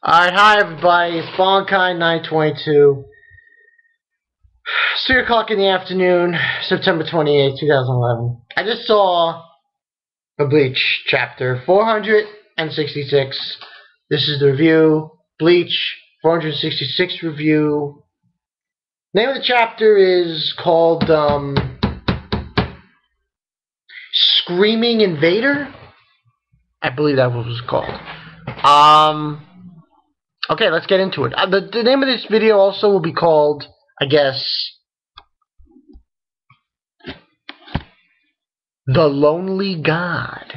Alright, hi everybody, it's Bonkai922. 3 o'clock in the afternoon, September 28th, 2011. I just saw a Bleach chapter 466. This is the review. Bleach 466 review. Name of the chapter is called Screaming Invader? I believe that was what it was called. Okay, let's get into it. The name of this video also will be called, I guess, The Lonely God.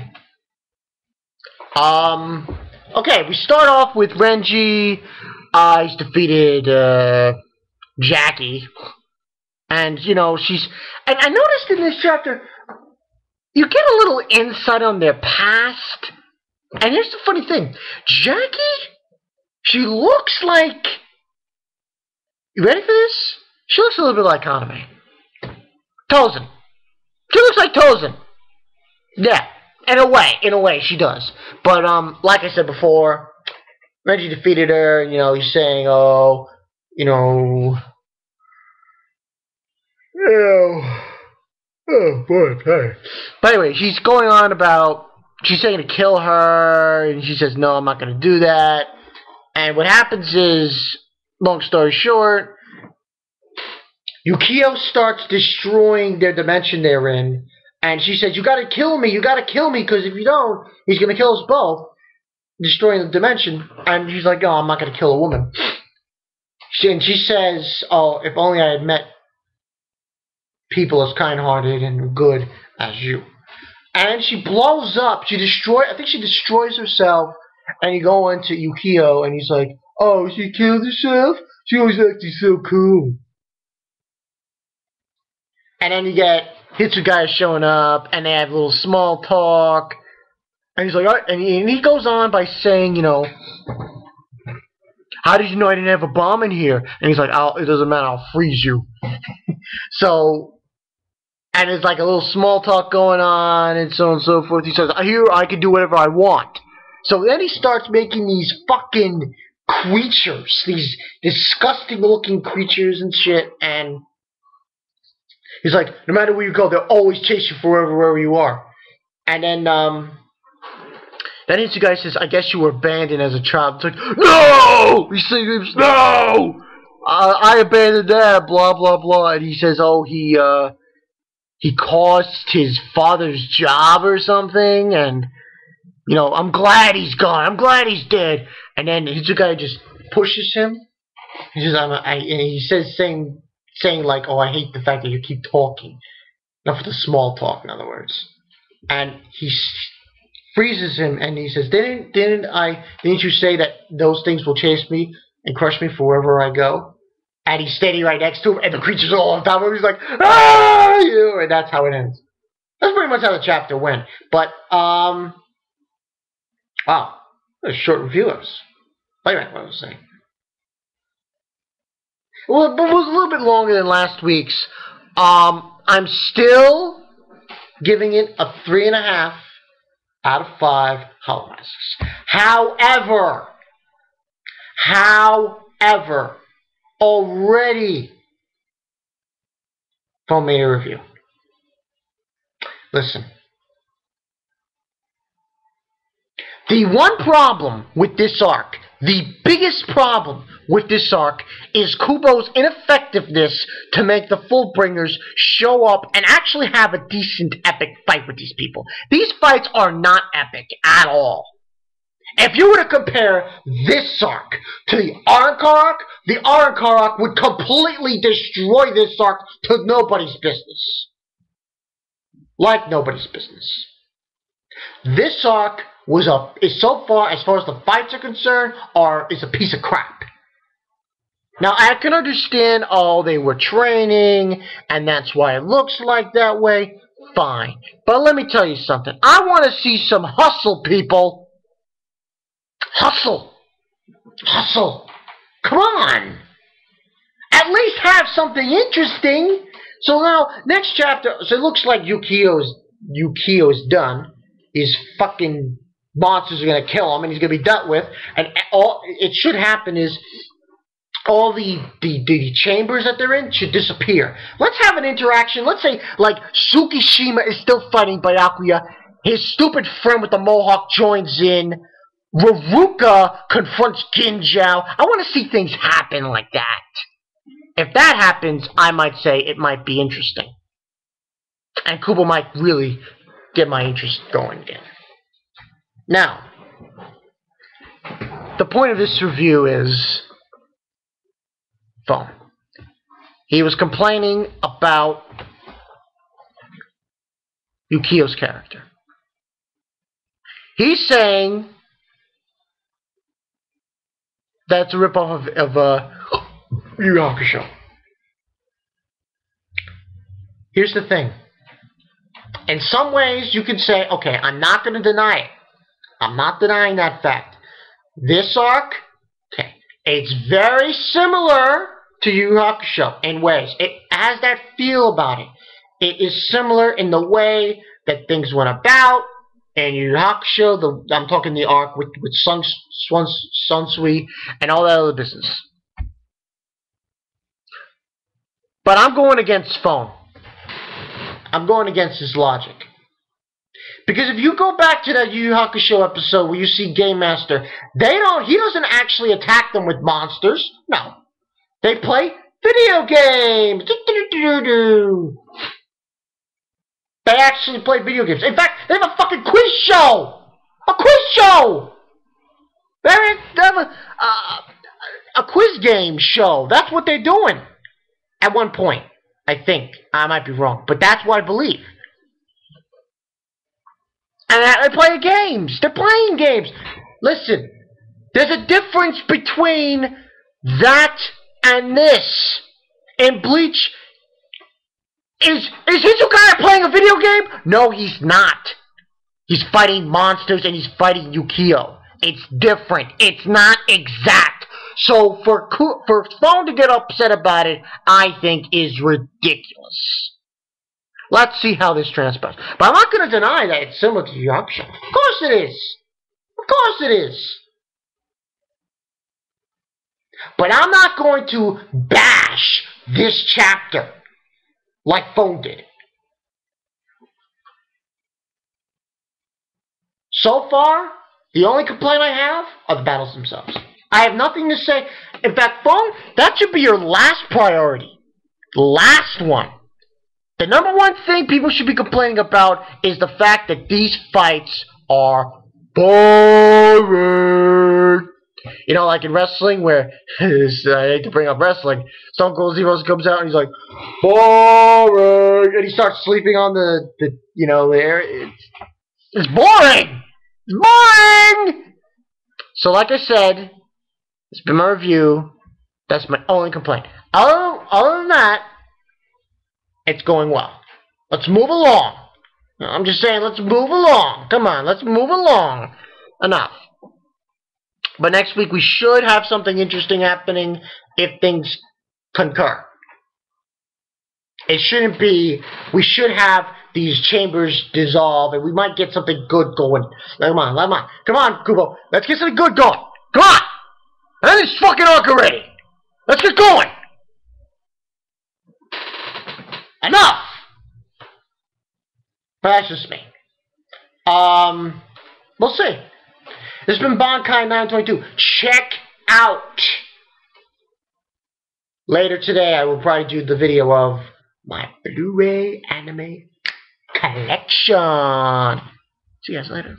Okay, we start off with Renji. He's defeated, Jackie. And, you know, and I noticed in this chapter, you get a little insight on their past. And here's the funny thing. Jackie? She looks like... You ready for this? She looks a little bit like Anime. Tozen. She looks like Tozen. Yeah. In a way, she does. But, like I said before, Reggie defeated her, and, you know, he's saying, oh, boy, hey. But anyway, she's going on about, she's saying to kill her, and she says, no, I'm not going to do that. And what happens is, long story short, Yukio starts destroying their dimension they're in. And she says, you gotta kill me, because if you don't, he's gonna kill us both. Destroying the dimension. And he's like, oh, I'm not gonna kill a woman. And she says, oh, if only I had met people as kind-hearted and good as you. And she blows up, I think she destroys herself. And you go into Yukio, and he's like, oh, she killed herself? She always acted so cool. And then you get Hitsugai showing up, and they have a little small talk. And he's like, all right, and he goes on by saying, you know, how did you know I didn't have a bomb in here? And he's like, it doesn't matter, I'll freeze you. So, and there's like a little small talk going on, and so on and so forth. He says, here, I can do whatever I want. So then he starts making these fucking creatures, these disgusting looking creatures and shit, and he's like, no matter where you go, they'll always chase you wherever you are. And then this guy says, I guess you were abandoned as a child. It's like, no! He says, no! I abandoned that, blah, blah, blah. And he says, oh, he cost his father's job or something, and you know, I'm glad he's gone. I'm glad he's dead. And then Hitsugai just pushes him. He says, and he says, saying like, oh, I hate the fact that you keep talking. Enough of the small talk, in other words. And he freezes him, and he says, didn't you say that those things will chase me and crush me for wherever I go? And he's standing right next to him, and the creatures are all on top of him. He's like, ah, you! And that's how it ends. That's pretty much how the chapter went. But, wow, a short review of us. Wait a minute, what was I saying? Well, it was a little bit longer than last week's. I'm still giving it a 3.5 out of 5 Hollow Masks. However, already Phone made a review. Listen. The one problem with this arc, the biggest problem with this arc, is Kubo's ineffectiveness to make the Fullbringers show up and actually have a decent epic fight with these people. These fights are not epic at all. If you were to compare this arc to the Arrancar arc would completely destroy this arc to nobody's business. Like nobody's business. This arc is so far as the fights are concerned, is a piece of crap. Now I can understand, oh, they were training, and that's why it looks like that way. Fine. But let me tell you something. I want to see some hustle, people. Hustle. Hustle. Come on. At least have something interesting. So now, next chapter, so it looks like Yukio's done. Is fucking monsters are going to kill him, and he's going to be dealt with. And all it should happen is all the chambers that they're in should disappear. Let's have an interaction. Let's say, like, Tsukishima is still fighting Byakuya. His stupid friend with the mohawk joins in. Raruka confronts Ginjao. I want to see things happen like that. If that happens, I might say it might be interesting. And Kubo might really get my interest going again. Now, the point of this review is phone. He was complaining about Yukio's character. He's saying that's a ripoff of Yu Yu Hakusho. Here's the thing. In some ways, you could say, okay, I'm not going to deny it. I'm not denying that fact. This arc, okay, it's very similar to Yu Yu Hakusho in ways. It has that feel about it. It is similar in the way that things went about. And Yu Yu Hakusho, I'm talking the arc with Sunsui and all that other business. But I'm going against Phone. I'm going against his logic. Because if you go back to that Yu Yu Hakusho episode where you see Game Master, he doesn't actually attack them with monsters. No. They play video games. They actually play video games. In fact, they have a fucking quiz show! A quiz show! They have a quiz game show. That's what they're doing. At one point, I think. I might be wrong. But that's what I believe. And they play games. They're playing games. Listen, there's a difference between that and this. In Bleach, is Hitsugaya playing a video game? No, he's not. He's fighting monsters and he's fighting Yukio. It's different. It's not exact. So for Phone to get upset about it, I think is ridiculous. Let's see how this transpires. But I'm not going to deny that it's similar to Yu Yu Hakusho. Of course it is. Of course it is. But I'm not going to bash this chapter like Phone did. So far, the only complaint I have are the battles themselves. I have nothing to say. In fact, Phone, that should be your last priority. Last one. The number one thing people should be complaining about is the fact that these fights are boring. You know, like in wrestling, where I hate to bring up wrestling, Stone Cold Steve Austin comes out and he's like, boring, and he starts sleeping on the air. It's boring. It's boring. So, like I said, it's been my review. That's my only complaint. Other than that, it's going well. Let's move along. I'm just saying, let's move along. Come on, let's move along. Enough. But next week we should have something interesting happening if things concur. It shouldn't be, we should have these chambers dissolve and we might get something good going. Come on. Come on, Kubo. Let's get something good going. Come on. End this fucking arc already. Let's get going. Enough. But that's just me. We'll see. This has been Bonkai 922. Check out. Later today, I will probably do the video of my Blu-ray anime collection. See you guys later.